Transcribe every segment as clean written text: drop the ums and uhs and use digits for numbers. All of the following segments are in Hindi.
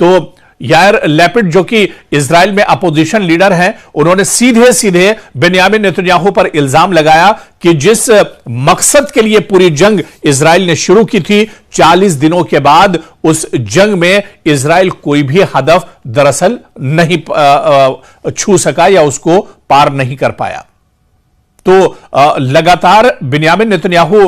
तो यार लैपिड जो कि इजराइल में अपोजिशन लीडर हैं, उन्होंने सीधे सीधे बेन्यामिन नेतन्याहू पर इल्जाम लगाया कि जिस मकसद के लिए पूरी जंग इजराइल ने शुरू की थी, 40 दिनों के बाद उस जंग में इजराइल कोई भी हदफ दरअसल नहीं छू सका या उसको पार नहीं कर पाया। तो लगातार बेन्यामिन नेतन्याहू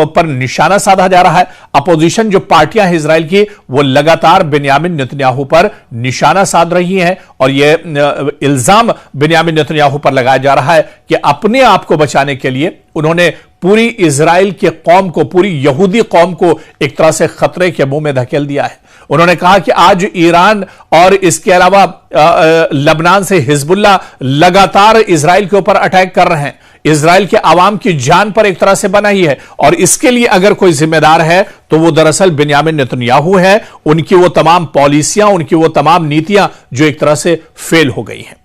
पर निशाना साधा जा रहा है। अपोजिशन जो पार्टियां हैं इजराइल की, वो लगातार बेन्यामिन नेतन्याहू पर निशाना साध रही हैं और यह इल्जाम बेन्यामिन नेतन्याहू पर लगाया जा रहा है कि अपने आप को बचाने के लिए उन्होंने पूरी इजराइल के कौम को, पूरी यहूदी कौम को एक तरह से खतरे के मुंह में धकेल दिया है। उन्होंने कहा कि आज ईरान और इसके अलावा लबनान से हिजबुल्लाह लगातार इजराइल के ऊपर अटैक कर रहे हैं, इजराइल के आवाम की जान पर एक तरह से बना ही है, और इसके लिए अगर कोई जिम्मेदार है तो वो दरअसल बेन्यामिन नेतन्याहू है। उनकी वो तमाम पॉलिसियां, उनकी वो तमाम नीतियां जो एक तरह से फेल हो गई हैं।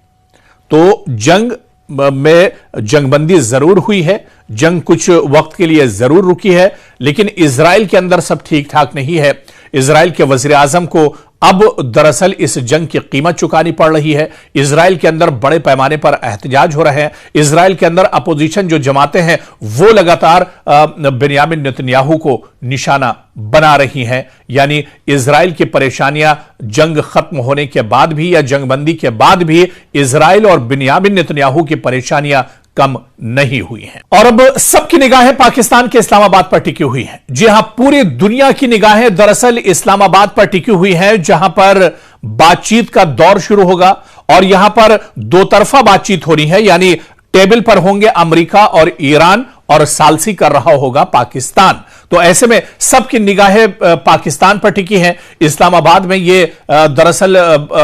तो जंग में जंगबंदी जरूर हुई है, जंग कुछ वक्त के लिए जरूर रुकी है, लेकिन इजराइल के अंदर सब ठीक ठाक नहीं है। इजराइल के वजीर आजम को अब दरअसल इस जंग की कीमत चुकानी पड़ रही है। इजराइल के अंदर बड़े पैमाने पर एहतजाज हो रहे हैं। इजराइल के अंदर अपोजिशन जो जमातें हैं वो लगातार बेन्यामिन नेतन्याहू को निशाना बना रही हैं। यानी इजराइल की परेशानियां जंग खत्म होने के बाद भी या जंगबंदी के बाद भी इजराइल और बेन्यामिन नेतन्याहू की परेशानियां कम नहीं हुई हैं। और अब सबकी निगाहें पाकिस्तान के इस्लामाबाद पर टिकी हुई हैं। जी हां, पूरी दुनिया की निगाहें दरअसल इस्लामाबाद पर टिकी हुई हैं, जहां पर बातचीत का दौर शुरू होगा और यहां पर दो तरफा बातचीत हो रही है। यानी टेबल पर होंगे अमेरिका और ईरान और सालसी कर रहा होगा पाकिस्तान। तो ऐसे में सबकी निगाहें पाकिस्तान पर टिकी हैं। इस्लामाबाद में ये दरअसल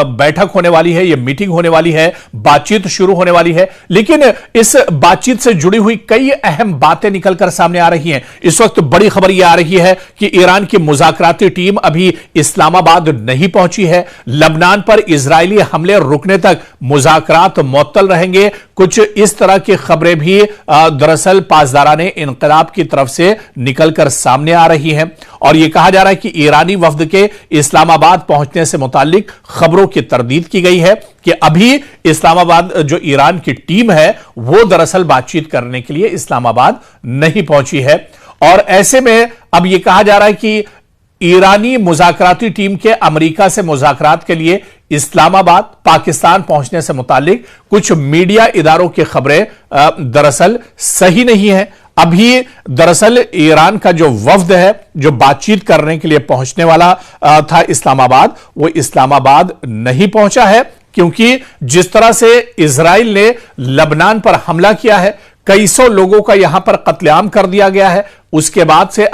बैठक होने वाली है, ये मीटिंग होने वाली है, बातचीत शुरू होने वाली है। लेकिन इस बातचीत से जुड़ी हुई कई अहम बातें निकलकर सामने आ रही हैं। इस वक्त बड़ी खबर यह आ रही है कि ईरान की मुज़ाकराती टीम अभी इस्लामाबाद नहीं पहुंची है। लबनान पर इजरायली हमले रुकने तक मुज़ाकरात मुअत्तल रहेंगे। कुछ इस तरह की खबरें भी दरअसल पासदाराने इनकलाब की तरफ से निकलकर सामने आ रही हैं और यह कहा जा रहा है कि ईरानी वफ्द के इस्लामाबाद पहुंचने से मुताल्लिक खबरों की तरदीद की गई है कि अभी इस्लामाबाद जो ईरान की टीम है वो दरअसल बातचीत करने के लिए इस्लामाबाद नहीं पहुंची है। और ऐसे में अब यह कहा जा रहा है कि ईरानी मुज़ाकराती टीम के अमेरिका से मुज़ाकरात के लिए इस्लामाबाद पाकिस्तान पहुंचने से मुताल्लिक कुछ मीडिया इदारों की खबरें दरअसल सही नहीं है। अभी दरअसल ईरान का जो वफ्द है जो बातचीत करने के लिए पहुंचने वाला था इस्लामाबाद, वो इस्लामाबाद नहीं पहुंचा है, क्योंकि जिस तरह से इजराइल ने लबनान पर हमला किया है, कई सौ लोगों का यहां पर कत्लेआम कर दिया गया है, उसके बाद से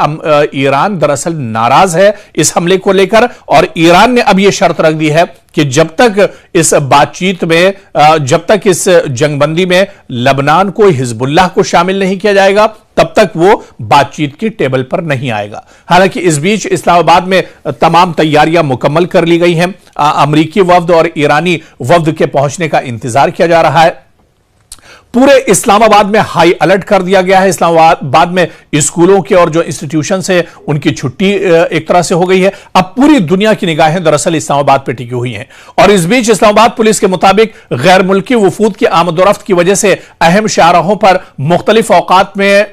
ईरान दरअसल नाराज है इस हमले को लेकर और ईरान ने अब यह शर्त रख दी है कि जब तक इस बातचीत में, जब तक इस जंगबंदी में लबनान को, हिजबुल्लाह को शामिल नहीं किया जाएगा, तब तक वो बातचीत की टेबल पर नहीं आएगा। हालांकि इस बीच इस्लामाबाद में तमाम तैयारियां मुकम्मल कर ली गई हैं। अमेरिकी वफ्द और ईरानी वफ्द के पहुंचने का इंतजार किया जा रहा है। पूरे इस्लामाबाद में हाई अलर्ट कर दिया गया है। इस्लामाबाद में स्कूलों के और जो इंस्टीट्यूशन है उनकी छुट्टी एक तरह से हो गई है। अब पूरी दुनिया की निगाहें दरअसल इस्लामाबाद पर टिकी हुई हैं और इस बीच इस्लामाबाद पुलिस के मुताबिक गैर मुल्की वफूद की आमदोरफ्त की वजह से अहम शाहराहों पर मुख्तलिफ औकात में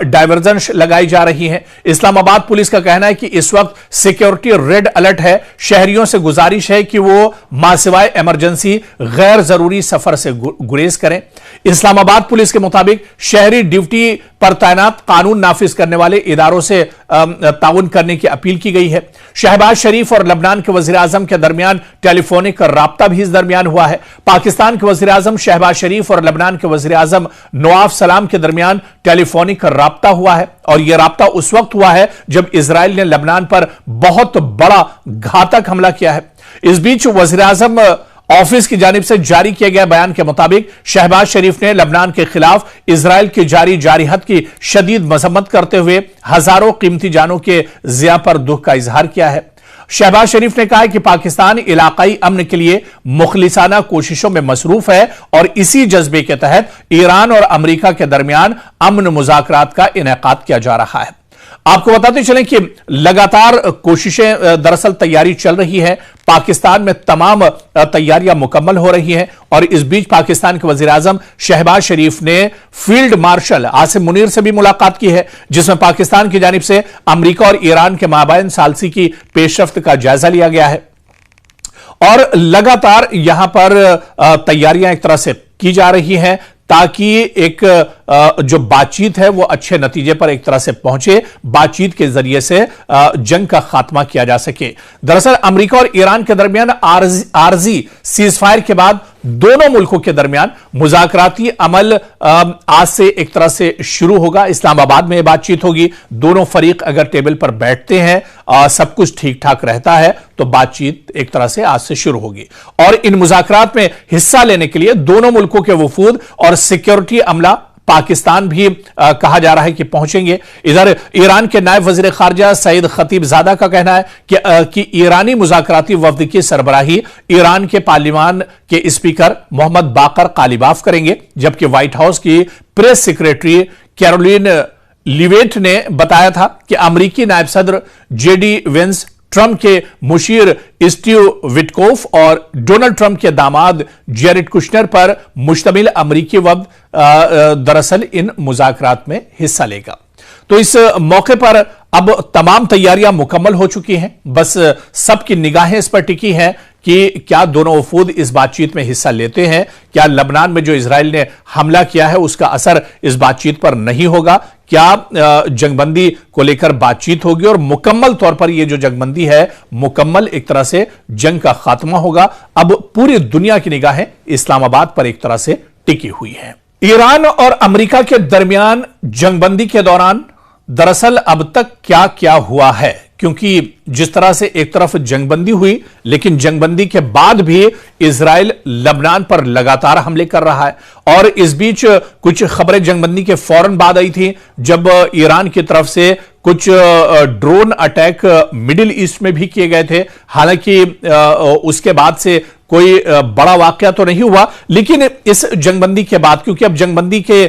डायवर्जन लगाई जा रही है। इस्लामाबाद पुलिस का कहना है कि इस वक्त सिक्योरिटी रेड अलर्ट है। शहरियों से गुजारिश है कि वो मासिवाय इमरजेंसी गैर जरूरी सफर से गुरेज करें। इस्लामाबाद पुलिस के मुताबिक शहरी ड्यूटी पर तैनात कानून नाफिज करने वाले इदारों से ताउन करने की अपील की गई है। शहबाज शरीफ और लबनान के वजीर आजम के दरमियान टेलीफोनिक राब्ता भी इस दरमियान हुआ है। पाकिस्तान के वजीर आजम शहबाज शरीफ और लबनान के वजीर आजम नवाफ सलाम के दरमियान टेलीफोनिक राब्ता हुआ है और यह राब्ता उस वक्त हुआ है जब इजराइल ने लबनान पर बहुत बड़ा घातक हमला किया है। इस बीच वजीर आजम ऑफिस की जानिब से जारी किए गए बयान के मुताबिक शहबाज शरीफ ने लबनान के खिलाफ इजराइल की जारी जारिहत की शदीद मजम्मत करते हुए हजारों कीमती जानों के ज़िया पर दुख का इजहार किया है। शहबाज शरीफ ने कहा है कि पाकिस्तान इलाकाई अमन के लिए मुखलिसाना कोशिशों में मसरूफ है और इसी जज्बे के तहत ईरान और अमेरिका के दरमियान अमन मुज़ाकरात का इनेकाद किया जा रहा है। आपको बताते चलें कि लगातार कोशिशें दरअसल तैयारी चल रही है। पाकिस्तान में तमाम तैयारियां मुकम्मल हो रही हैं और इस बीच पाकिस्तान के वजीर आजम शहबाज शरीफ ने फील्ड मार्शल आसिम मुनीर से भी मुलाकात की है, जिसमें पाकिस्तान की जानिब से अमेरिका और ईरान के माबैन सालसी की पेशरफ्त का जायजा लिया गया है और लगातार यहां पर तैयारियां एक तरह से की जा रही हैं ताकि एक जो बातचीत है वो अच्छे नतीजे पर एक तरह से पहुंचे, बातचीत के जरिए से जंग का खात्मा किया जा सके। दरअसल अमेरिका और ईरान के दरमियान आरजी सीजफायर के बाद दोनों मुल्कों के दरमियान मुज़ाकराती अमल आज से एक तरह से शुरू होगा। इस्लामाबाद में बातचीत होगी। दोनों फरीक अगर टेबल पर बैठते हैं, सब कुछ ठीक ठाक रहता है तो बातचीत एक तरह से आज से शुरू होगी और इन मुज़ाकरात में हिस्सा लेने के लिए दोनों मुल्कों के वफूद और सिक्योरिटी अमला पाकिस्तान भी कहा जा रहा है कि पहुंचेंगे। इधर ईरान के नायब वजीर खारजा सईद खतीबजादा का कहना है कि ईरानी मुज़ाकराती वफ्द की सरबराही ईरान के पार्लिमान के स्पीकर मोहम्मद बाकर कालिबाफ करेंगे, जबकि व्हाइट हाउस की प्रेस सेक्रेटरी कैरोलिन लिवेट ने बताया था कि अमरीकी नायब सदर जेडी वेंस, ट्रंप के मुशीर स्टीव विटकोफ और डोनाल्ड ट्रंप के दामाद जेरेड कुशनर पर मुश्तमिल अमरीकी वफ्द दरअसल इन मुज़ाकरात में हिस्सा लेगा। तो इस मौके पर अब तमाम तैयारियां मुकम्मल हो चुकी हैं, बस सबकी निगाहें इस पर टिकी हैं कि क्या दोनों वफूद इस बातचीत में हिस्सा लेते हैं, क्या लबनान में जो इजराइल ने हमला किया है उसका असर इस बातचीत पर नहीं होगा, क्या जंगबंदी को लेकर बातचीत होगी और मुकम्मल तौर पर यह जो जंगबंदी है मुकम्मल एक तरह से जंग का खात्मा होगा। अब पूरी दुनिया की निगाहें इस्लामाबाद पर एक तरह से टिकी हुई है। ईरान और अमेरिका के दरमियान जंगबंदी के दौरान दरअसल अब तक क्या क्या हुआ है, क्योंकि जिस तरह से एक तरफ जंगबंदी हुई लेकिन जंगबंदी के बाद भी इजराइल लबनान पर लगातार हमले कर रहा है और इस बीच कुछ खबरें जंगबंदी के फौरन बाद आई थी जब ईरान की तरफ से कुछ ड्रोन अटैक मिडिल ईस्ट में भी किए गए थे। हालांकि उसके बाद से कोई बड़ा वाकया तो नहीं हुआ, लेकिन इस जंगबंदी के बाद, क्योंकि अब जंगबंदी के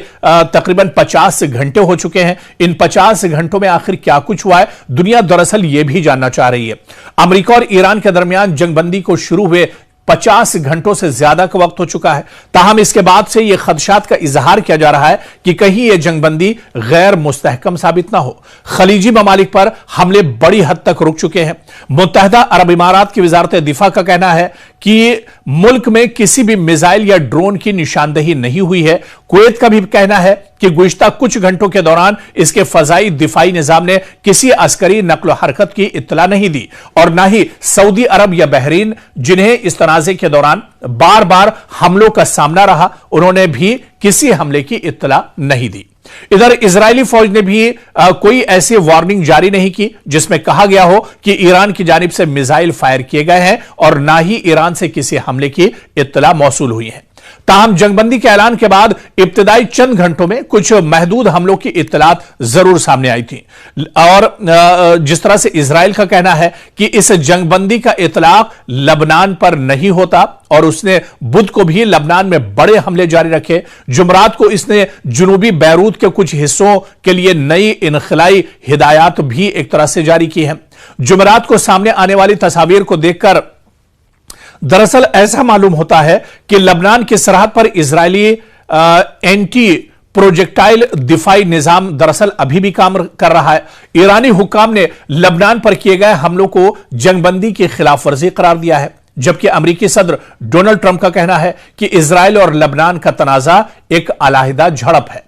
तकरीबन 50 घंटे हो चुके हैं, इन 50 घंटों में आखिर क्या कुछ हुआ है दुनिया दरअसल यह भी जानना चाह रही है। अमेरिका और ईरान के दरमियान जंगबंदी को शुरू हुए 50 घंटों से ज्यादा का वक्त हो चुका है, ताहम इसके बाद से यह खदशात का इजहार किया जा रहा है कि कहीं यह जंगबंदी गैर मुस्तहकम साबित ना हो। खलीजी ममालिक पर हमले बड़ी हद तक रुक चुके हैं। मुत्तहदा अरब इमारात की वजारत दिफा का कहना है कि मुल्क में किसी भी मिसाइल या ड्रोन की निशानदही नहीं हुई है। कुवैत का भी कहना है कि गुज़िश्ता कुछ घंटों के दौरान इसके फजाई दिफाई निजाम ने किसी अस्करी नकलो हरकत की इत्तला नहीं दी और ना ही सऊदी अरब या बहरीन, जिन्हें इस तनाज़े के दौरान बार बार हमलों का सामना रहा, उन्होंने भी किसी हमले की इत्तला नहीं दी। इधर इजरायली फौज ने भी कोई ऐसी वार्निंग जारी नहीं की जिसमें कहा गया हो कि ईरान की जानिब से मिसाइल फायर किए गए हैं और ना ही ईरान से किसी हमले की इत्तला मौसूल हुई है। ताहम जंगबंदी के ऐलान के बाद इब्तिदाई चंद घंटों में कुछ महदूद हमलों की इत्तलात जरूर सामने आई थी और जिस तरह से इजराइल का कहना है कि इस जंगबंदी का इतलाक लबनान पर नहीं होता और उसने बुध को भी लबनान में बड़े हमले जारी रखे। जुमरात को इसने जुनूबी बैरूत के कुछ हिस्सों के लिए नई इनखलाई हिदायत भी एक तरह से जारी की है। जुमरात को सामने आने वाली तस्वीर को देखकर दरअसल ऐसा मालूम होता है कि लबनान की सरहद पर इजरायली एंटी प्रोजेक्टाइल दिफाई निजाम दरअसल अभी भी काम कर रहा है। ईरानी हुक्काम ने लबनान पर किए गए हमलों को जंगबंदी की खिलाफ वर्जी करार दिया है, जबकि अमेरिकी सदर डोनाल्ड ट्रंप का कहना है कि इजराइल और लबनान का तनाजा एक अलहदा झड़प है।